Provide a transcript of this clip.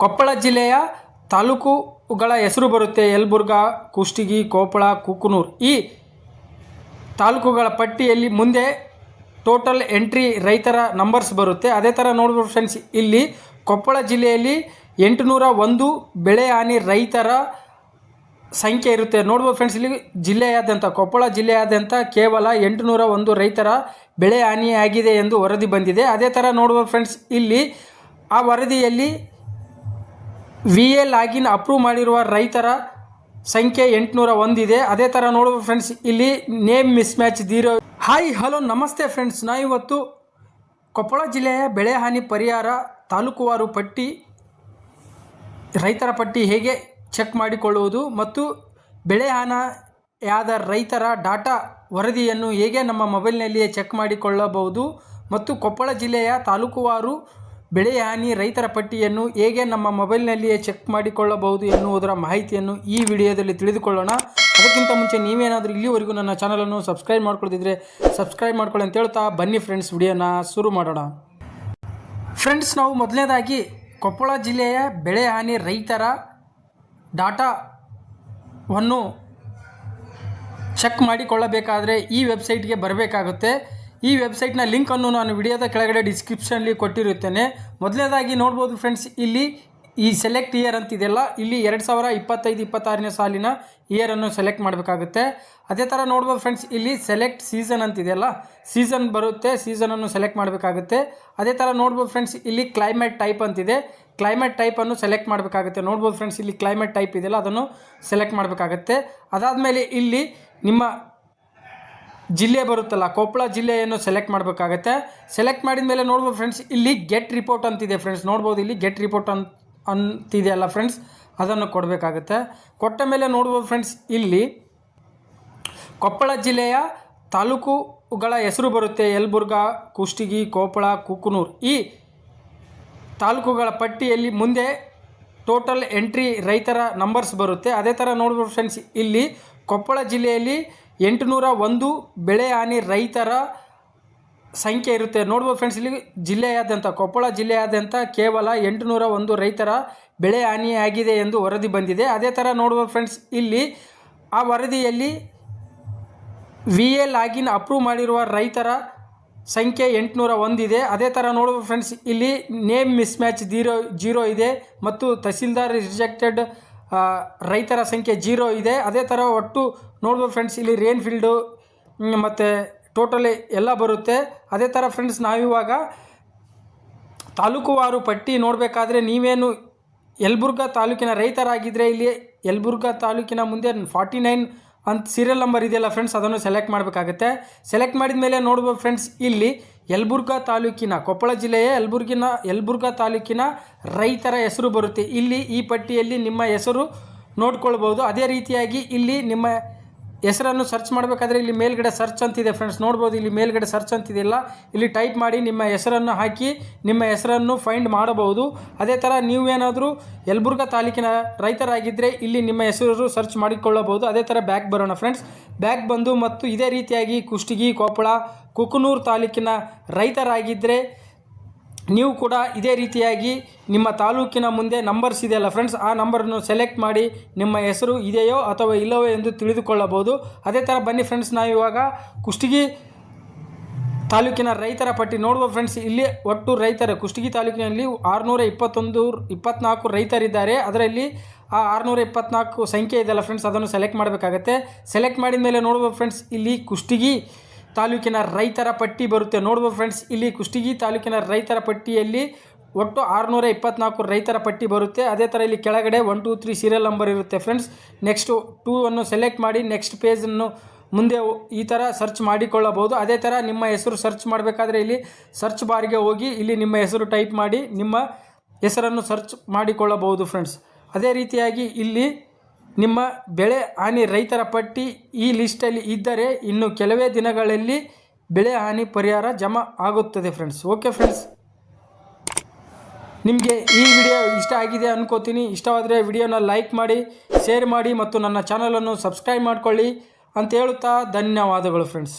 ಕೊಪ್ಪಳ ಜಿಲ್ಲೆಯ ತಾಲೂಕುಗಳ ಹೆಸರು ಬರುತ್ತೆ. ಯಲಬುರ್ಗಾ, ಕುಷ್ಟಗಿ, ಕೊಪ್ಪಳ, ಕುಕನೂರು. ಈ ತಾಲೂಕುಗಳ ಪಟ್ಟಿಯಲ್ಲಿ ಮುಂದೆ ಟೋಟಲ್ ಎಂಟ್ರಿ ರೈತರ ನಂಬರ್ಸ್ ಬರುತ್ತೆ. ಅದೇ ಥರ ನೋಡ್ಬೋದು ಫ್ರೆಂಡ್ಸ್, ಇಲ್ಲಿ ಕೊಪ್ಪಳ ಜಿಲ್ಲೆಯಲ್ಲಿ 801 ಬೆಳೆ ಹಾನಿ ರೈತರ ಸಂಖ್ಯೆ ಇರುತ್ತೆ. ನೋಡ್ಬೋದು ಫ್ರೆಂಡ್ಸ್, ಇಲ್ಲಿ ಜಿಲ್ಲೆಯಾದ್ಯಂತ, ಕೊಪ್ಪಳ ಜಿಲ್ಲೆಯಾದ್ಯಂತ ಕೇವಲ 801 ರೈತರ ಬೆಳೆ ಹಾನಿಯಾಗಿದೆ ಎಂದು ವರದಿ ಬಂದಿದೆ. ಅದೇ ಥರ ನೋಡ್ಬೋದು ಫ್ರೆಂಡ್ಸ್, ಇಲ್ಲಿ ಆ ವರದಿಯಲ್ಲಿ VA ಲಾಗಿನ್ ಅಪ್ರೂವ್ ಮಾಡಿರುವ ರೈತರ ಸಂಖ್ಯೆ 801 ಇದೆ. ಅದೇ ಥರ ನೋಡ್ಬೋದು ಫ್ರೆಂಡ್ಸ್, ಇಲ್ಲಿ name miss match 0. Hi hello ನಮಸ್ತೆ ಫ್ರೆಂಡ್ಸ್, ಇವತ್ತು ಕೊಪ್ಪಳ ಜಿಲ್ಲೆಯ ಬೆಳೆ ಹಾನಿ ಪರಿಹಾರ ತಾಲೂಕುವಾರು ಪಟ್ಟಿ, ರೈತರ ಪಟ್ಟಿ ಹೇಗೆ ಚೆಕ್ ಮಾಡಿಕೊಳ್ಳುವುದು ಮತ್ತು ಬೆಳೆ ಹಾನಿಯಾದ ರೈತರ ಡಾಟಾ ವರದಿಯನ್ನು ಹೇಗೆ ನಮ್ಮ ಮೊಬೈಲ್ನಲ್ಲಿಯೇ ಚೆಕ್ ಮಾಡಿಕೊಳ್ಳಬಹುದು ಮತ್ತು ಕೊಪ್ಪಳ ಜಿಲ್ಲೆಯ ತಾಲೂಕುವಾರು ಬೆಳೆ ಹಾನಿ ರೈತರ ಪಟ್ಟಿಯನ್ನು ಹೇಗೆ ನಮ್ಮ ಮೊಬೈಲ್ನಲ್ಲಿಯೇ ಚೆಕ್ ಮಾಡಿಕೊಳ್ಳಬಹುದು ಎನ್ನುವುದರ ಮಾಹಿತಿಯನ್ನು ಈ ವಿಡಿಯೋದಲ್ಲಿ ತಿಳಿದುಕೊಳ್ಳೋಣ. ಅದಕ್ಕಿಂತ ಮುಂಚೆ ನೀವೇನಾದರೂ ಇಲ್ಲಿವರೆಗೂ ನನ್ನ ಚಾನಲನ್ನು ಸಬ್ಸ್ಕ್ರೈಬ್ ಮಾಡ್ಕೊಳ್ಳದಿದ್ದರೆ ಸಬ್ಸ್ಕ್ರೈಬ್ ಮಾಡ್ಕೊಳ್ಳಿ ಅಂತ ಹೇಳ್ತಾ ಬನ್ನಿ ಫ್ರೆಂಡ್ಸ್, ವಿಡಿಯೋನ ಶುರು ಮಾಡೋಣ. ಫ್ರೆಂಡ್ಸ್, ನಾವು ಮೊದಲನೇದಾಗಿ ಕೊಪ್ಪಳ ಜಿಲ್ಲೆಯ ಬೆಳೆ ಹಾನಿ ರೈತರ ಡಾಟಾವನ್ನು ಚೆಕ್ ಮಾಡಿಕೊಳ್ಳಬೇಕಾದರೆ ಈ ವೆಬ್ಸೈಟ್ಗೆ ಬರಬೇಕಾಗುತ್ತೆ. ಈ ವೆಬ್ಸೈಟ್ನ ಲಿಂಕನ್ನು ನಾನು ವಿಡಿಯೋದ ಕೆಳಗಡೆ ಡಿಸ್ಕ್ರಿಪ್ಷನಲ್ಲಿ ಕೊಟ್ಟಿರುತ್ತೇನೆ. ಮೊದಲನೇದಾಗಿ ನೋಡ್ಬೋದು ಫ್ರೆಂಡ್ಸ್, ಇಲ್ಲಿ ಈ ಸೆಲೆಕ್ಟ್ ಇಯರ್ ಅಂತಿದೆಯಲ್ಲ, ಇಲ್ಲಿ 2025-26ನೇ ಸಾಲಿನ ಇಯರನ್ನು ಸೆಲೆಕ್ಟ್ ಮಾಡಬೇಕಾಗುತ್ತೆ. ಅದೇ ಥರ ನೋಡ್ಬೋದು ಫ್ರೆಂಡ್ಸ್, ಇಲ್ಲಿ ಸೆಲೆಕ್ಟ್ ಸೀಸನ್ ಅಂತಿದೆಯಲ್ಲ, ಸೀಸನ್ ಬರುತ್ತೆ, ಸೀಸನನ್ನು ಸೆಲೆಕ್ಟ್ ಮಾಡಬೇಕಾಗುತ್ತೆ. ಅದೇ ಥರ ನೋಡ್ಬೋದು ಫ್ರೆಂಡ್ಸ್, ಇಲ್ಲಿ ಕ್ಲೈಮೇಟ್ ಟೈಪ್ ಅಂತಿದೆ, ಕ್ಲೈಮೇಟ್ ಟೈಪನ್ನು ಸೆಲೆಕ್ಟ್ ಮಾಡಬೇಕಾಗುತ್ತೆ. ನೋಡ್ಬೋದು ಫ್ರೆಂಡ್ಸ್, ಇಲ್ಲಿ ಕ್ಲೈಮೇಟ್ ಟೈಪ್ ಇದೆಯಲ್ಲ, ಅದನ್ನು ಸೆಲೆಕ್ಟ್ ಮಾಡಬೇಕಾಗುತ್ತೆ. ಅದಾದಮೇಲೆ ಇಲ್ಲಿ ನಿಮ್ಮ ಜಿಲ್ಲೆ ಬರುತ್ತಲ್ಲ, ಕೊಪ್ಪಳ ಜಿಲ್ಲೆಯನ್ನು ಸೆಲೆಕ್ಟ್ ಮಾಡಬೇಕಾಗತ್ತೆ. ಸೆಲೆಕ್ಟ್ ಮಾಡಿದ ಮೇಲೆ ನೋಡ್ಬೋದು ಫ್ರೆಂಡ್ಸ್, ಇಲ್ಲಿ ಗೆಟ್ ರಿಪೋರ್ಟ್ ಅಂತಿದೆ ಫ್ರೆಂಡ್ಸ್. ನೋಡ್ಬೋದು ಇಲ್ಲಿ ಗೆಟ್ ರಿಪೋರ್ಟ್ ಅಂತಿದೆಯಲ್ಲ ಫ್ರೆಂಡ್ಸ್, ಅದನ್ನು ಕೊಡಬೇಕಾಗುತ್ತೆ. ಕೊಟ್ಟ ಮೇಲೆ ನೋಡ್ಬೋದು ಫ್ರೆಂಡ್ಸ್, ಇಲ್ಲಿ ಕೊಪ್ಪಳ ಜಿಲ್ಲೆಯ ತಾಲೂಕುಗಳ ಹೆಸರು ಬರುತ್ತೆ. ಯಲಬುರ್ಗಾ, ಕುಷ್ಟಗಿ, ಕೊಪ್ಪಳ, ಕುಕನೂರು. ಈ ತಾಲೂಕುಗಳ ಪಟ್ಟಿಯಲ್ಲಿ ಮುಂದೆ ಟೋಟಲ್ ಎಂಟ್ರಿ ರೈತರ ನಂಬರ್ಸ್ ಬರುತ್ತೆ. ಅದೇ ಥರ ನೋಡ್ಬೋದು ಫ್ರೆಂಡ್ಸ್, ಇಲ್ಲಿ ಕೊಪ್ಪಳ ಜಿಲ್ಲೆಯಲ್ಲಿ 801 ಬೆಳೆ ಹಾನಿ ರೈತರ ಸಂಖ್ಯೆ ಇರುತ್ತೆ. ನೋಡ್ಬೋದು ಫ್ರೆಂಡ್ಸ್, ಇಲ್ಲಿ ಜಿಲ್ಲೆಯಾದ್ಯಂತ, ಕೊಪ್ಪಳ ಜಿಲ್ಲೆಯಾದ್ಯಂತ ಕೇವಲ 801 ರೈತರ ಬೆಳೆ ಹಾನಿಯಾಗಿದೆ ಎಂದು ವರದಿ ಬಂದಿದೆ. ಅದೇ ಥರ ನೋಡ್ಬೋದು ಫ್ರೆಂಡ್ಸ್, ಇಲ್ಲಿ ಆ ವರದಿಯಲ್ಲಿ VA ಲಾಗಿನ್ ಅಪ್ರೂವ್ ಮಾಡಿರುವ ರೈತರ ಸಂಖ್ಯೆ 801 ಇದೆ. ಅದೇ ಥರ ನೋಡ್ಬೋದು ಫ್ರೆಂಡ್ಸ್, ಇಲ್ಲಿ ನೇಮ್ ಮಿಸ್ ಮ್ಯಾಚ್ 0 ಇದೆ ಮತ್ತು ತಹಸೀಲ್ದಾರ್ ರಿಜೆಕ್ಟೆಡ್ ರೈತರ ಸಂಖ್ಯೆ 0 ಇದೆ. ಅದೇ ಥರ ಒಟ್ಟು ನೋಡ್ಬೋದು ಫ್ರೆಂಡ್ಸ್, ಇಲ್ಲಿ ರೇನ್ಫೀಲ್ಡು ಮತ್ತು ಟೋಟಲ್ ಎಲ್ಲ ಬರುತ್ತೆ. ಅದೇ ಥರ ಫ್ರೆಂಡ್ಸ್, ನಾವಿವಾಗ ತಾಲೂಕುವಾರು ಪಟ್ಟಿ ನೋಡಬೇಕಾದ್ರೆ, ನೀವೇನು ಯಲಬುರ್ಗಾ ತಾಲೂಕಿನ ರೈತರಾಗಿದ್ದರೆ ಇಲ್ಲಿ ಯಲಬುರ್ಗಾ ತಾಲೂಕಿನ ಮುಂದೆ 49 ಅಂತ ಸೀರಿಯಲ್ ನಂಬರ್ ಇದೆಯಲ್ಲ ಫ್ರೆಂಡ್ಸ್, ಅದನ್ನು ಸೆಲೆಕ್ಟ್ ಮಾಡಬೇಕಾಗುತ್ತೆ. ಸೆಲೆಕ್ಟ್ ಮಾಡಿದ ಮೇಲೆ ನೋಡ್ಬೋದು ಫ್ರೆಂಡ್ಸ್, ಇಲ್ಲಿ ಯಲಬುರ್ಗಾ ತಾಲೂಕಿನ, ಕೊಪ್ಪಳ ಜಿಲ್ಲೆಯ ಯಲಬುರ್ಗಾ ತಾಲೂಕಿನ ರೈತರ ಹೆಸರು ಬರುತ್ತೆ. ಇಲ್ಲಿ ಈ ಪಟ್ಟಿಯಲ್ಲಿ ನಿಮ್ಮ ಹೆಸರು ನೋಡ್ಕೊಳ್ಬೋದು. ಅದೇ ರೀತಿಯಾಗಿ ಇಲ್ಲಿ ನಿಮ್ಮ ಹೆಸರನ್ನು ಸರ್ಚ್ ಮಾಡಬೇಕಾದ್ರೆ ಇಲ್ಲಿ ಮೇಲ್ಗಡೆ ಸರ್ಚ್ ಅಂತಿದೆ ಫ್ರೆಂಡ್ಸ್. ನೋಡ್ಬೋದು, ಇಲ್ಲಿ ಮೇಲ್ಗಡೆ ಸರ್ಚ್ ಅಂತಿದೆಯಲ್ಲ, ಇಲ್ಲಿ ಟೈಪ್ ಮಾಡಿ ನಿಮ್ಮ ಹೆಸರನ್ನು ಹಾಕಿ ನಿಮ್ಮ ಹೆಸರನ್ನು ಫೈಂಡ್ ಮಾಡಬಹುದು. ಅದೇ ಥರ ನೀವೇನಾದರೂ ಯಲಬುರ್ಗಾ ತಾಲೂಕಿನ ರೈತರಾಗಿದ್ದರೆ ಇಲ್ಲಿ ನಿಮ್ಮ ಹೆಸರು ಸರ್ಚ್ ಮಾಡಿಕೊಳ್ಳಬಹುದು. ಅದೇ ಥರ ಬ್ಯಾಕ್ ಬರೋಣ ಫ್ರೆಂಡ್ಸ್. ಬ್ಯಾಕ್ ಬಂದು ಮತ್ತು ಇದೇ ರೀತಿಯಾಗಿ ಕುಷ್ಟಗಿ, ಕೊಪ್ಪಳ, ಕುಕನೂರು ತಾಲೂಕಿನ ರೈತರಾಗಿದ್ದರೆ ನೀವು ಕೂಡ ಇದೇ ರೀತಿಯಾಗಿ ನಿಮ್ಮ ತಾಲೂಕಿನ ಮುಂದೆ ನಂಬರ್ಸ್ ಇದೆಯಲ್ಲ ಫ್ರೆಂಡ್ಸ್, ಆ ನಂಬರನ್ನು ಸೆಲೆಕ್ಟ್ ಮಾಡಿ ನಿಮ್ಮ ಹೆಸರು ಇದೆಯೋ ಅಥವಾ ಇಲ್ಲವೋ ಎಂದು ತಿಳಿದುಕೊಳ್ಳಬಹುದು. ಅದೇ ಥರ ಬನ್ನಿ ಫ್ರೆಂಡ್ಸ್, ನಾವಿವಾಗ ಕುಷ್ಟಗಿ ತಾಲೂಕಿನ ರೈತರ ಪಟ್ಟಿ ನೋಡ್ಬೋದು ಫ್ರೆಂಡ್ಸ್. ಇಲ್ಲಿ ಒಟ್ಟು ರೈತರ ಕುಷ್ಟಗಿ ತಾಲೂಕಿನಲ್ಲಿ 624 ರೈತರಿದ್ದಾರೆ. ಅದರಲ್ಲಿ ಆ 624 ಸಂಖ್ಯೆ ಇದೆಯಲ್ಲ ಫ್ರೆಂಡ್ಸ್, ಅದನ್ನು ಸೆಲೆಕ್ಟ್ ಮಾಡಬೇಕಾಗತ್ತೆ. ಸೆಲೆಕ್ಟ್ ಮಾಡಿದ ಮೇಲೆ ನೋಡ್ಬೋದು ಫ್ರೆಂಡ್ಸ್, ಇಲ್ಲಿ ಕುಷ್ಟಗಿ ತಾಲೂಕಿನ ರೈತರ ಪಟ್ಟಿ ಬರುತ್ತೆ. ನೋಡ್ಬೋದು ಫ್ರೆಂಡ್ಸ್, ಇಲ್ಲಿ ಕುಷ್ಟಗಿ ತಾಲೂಕಿನ ರೈತರ ಪಟ್ಟಿಯಲ್ಲಿ ಒಟ್ಟು 624 ರೈತರ ಪಟ್ಟಿ ಬರುತ್ತೆ. ಅದೇ ಥರ ಇಲ್ಲಿ ಕೆಳಗಡೆ 1, 2, 3 ಸೀರಿಯಲ್ ನಂಬರ್ ಇರುತ್ತೆ ಫ್ರೆಂಡ್ಸ್. ನೆಕ್ಸ್ಟು 2 ಅನ್ನು ಸೆಲೆಕ್ಟ್ ಮಾಡಿ ನೆಕ್ಸ್ಟ್ ಪೇಜನ್ನು ಮುಂದೆ ಈ ಥರ ಸರ್ಚ್ ಮಾಡಿಕೊಳ್ಳಬಹುದು. ಅದೇ ಥರ ನಿಮ್ಮ ಹೆಸರು ಸರ್ಚ್ ಮಾಡಬೇಕಾದ್ರೆ ಇಲ್ಲಿ ಸರ್ಚ್ ಬಾರ್ಗೆ ಹೋಗಿ ಇಲ್ಲಿ ನಿಮ್ಮ ಹೆಸರು ಟೈಪ್ ಮಾಡಿ ನಿಮ್ಮ ಹೆಸರನ್ನು ಸರ್ಚ್ ಮಾಡಿಕೊಳ್ಳಬಹುದು ಫ್ರೆಂಡ್ಸ್. ಅದೇ ರೀತಿಯಾಗಿ ಇಲ್ಲಿ ನಿಮ್ಮ ಬೆಳೆ ಹಾನಿ ರೈತರ ಪಟ್ಟಿ ಈ ಲಿಸ್ಟಲ್ಲಿ ಇದ್ದರೆ ಇನ್ನು ಕೆಲವೇ ದಿನಗಳಲ್ಲಿ ಬೆಳೆ ಹಾನಿ ಪರಿಹಾರ ಜಮಾ ಆಗುತ್ತದೆ ಫ್ರೆಂಡ್ಸ್. ಓಕೆ ಫ್ರೆಂಡ್ಸ್, ನಿಮಗೆ ಈ ವಿಡಿಯೋ ಇಷ್ಟ ಆಗಿದೆ ಅನ್ಕೋತೀನಿ. ಇಷ್ಟವಾದರೆ ವಿಡಿಯೋನ ಲೈಕ್ ಮಾಡಿ, ಶೇರ್ ಮಾಡಿ ಮತ್ತು ನನ್ನ ಚಾನಲನ್ನು ಸಬ್ಸ್ಕ್ರೈಬ್ ಮಾಡ್ಕೊಳ್ಳಿ ಅಂತ ಹೇಳುತ್ತಾ ಧನ್ಯವಾದಗಳು ಫ್ರೆಂಡ್ಸ್.